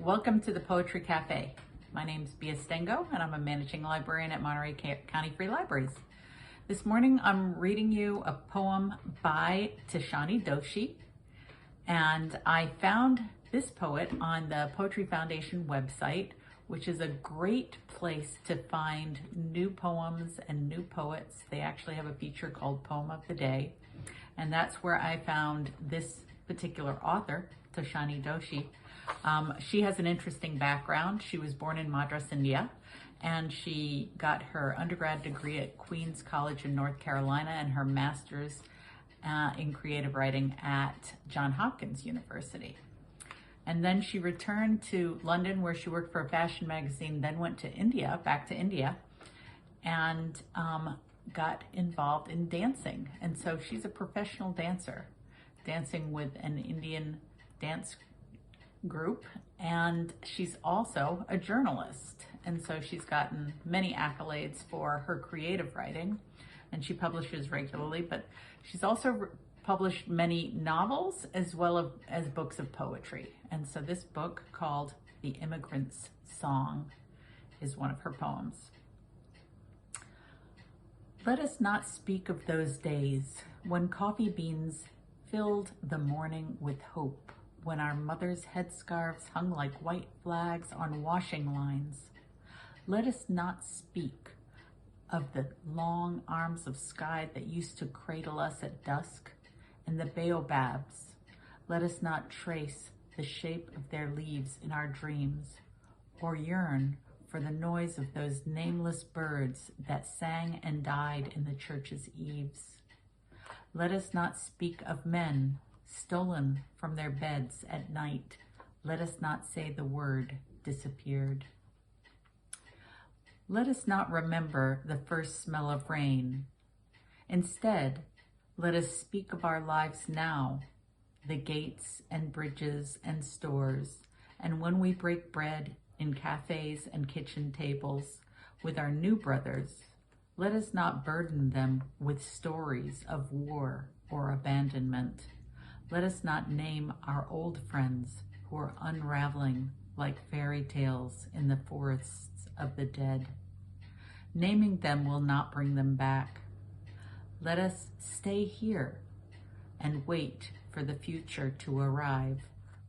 Welcome to the Poetry Cafe. My name's Bia Stengo and I'm a managing librarian at Monterey County Free Libraries. This morning I'm reading you a poem by Tishani Doshi, and I found this poet on the Poetry Foundation website, which is a great place to find new poems and new poets. They actually have a feature called Poem of the Day, and that's where I found this particular author, Tishani Doshi. She has an interesting background. She was born in Madras, India, and she got her undergrad degree at Queens College in North Carolina and her master's in creative writing at Johns Hopkins University. And then she returned to London, where she worked for a fashion magazine, then went to India, back to India, and got involved in dancing. And so she's a professional dancer, dancing with an Indian dance group, and she's also a journalist. And so she's gotten many accolades for her creative writing, and she publishes regularly, but she's also published many novels as well as books of poetry. And so this book, called The Immigrant's Song, is one of her poems. Let us not speak of those days when coffee beans filled the morning with hope, when our mothers' headscarves hung like white flags on washing lines. Let us not speak of the long arms of sky that used to cradle us at dusk, and the baobabs. Let us not trace the shape of their leaves in our dreams, or yearn for the noise of those nameless birds that sang and died in the church's eaves. Let us not speak of men stolen from their beds at night. Let us not say the word disappeared. Let us not remember the first smell of rain. Instead, let us speak of our lives now, the gates and bridges and stores, and when we break bread in cafes and kitchen tables with our new brothers, let us not burden them with stories of war or abandonment. Let us not name our old friends who are unraveling like fairy tales in the forests of the dead. Naming them will not bring them back. Let us stay here and wait for the future to arrive,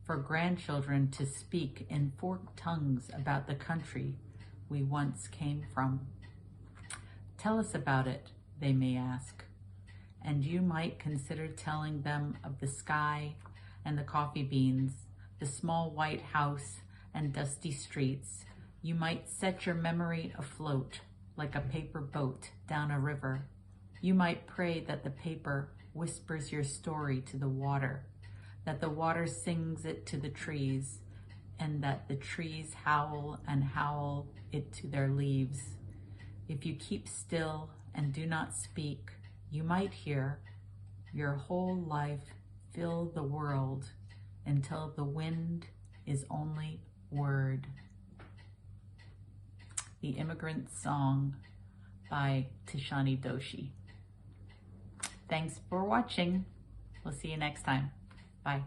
for grandchildren to speak in forked tongues about the country we once came from. Tell us about it, they may ask, and you might consider telling them of the sky and the coffee beans, the small white house and dusty streets. You might set your memory afloat like a paper boat down a river. You might pray that the paper whispers your story to the water, that the water sings it to the trees, and that the trees howl and howl it to their leaves. If you keep still and do not speak, you might hear your whole life fill the world until the wind is only word. The Immigrant Song by Tishani Doshi. Thanks for watching. We'll see you next time. Bye.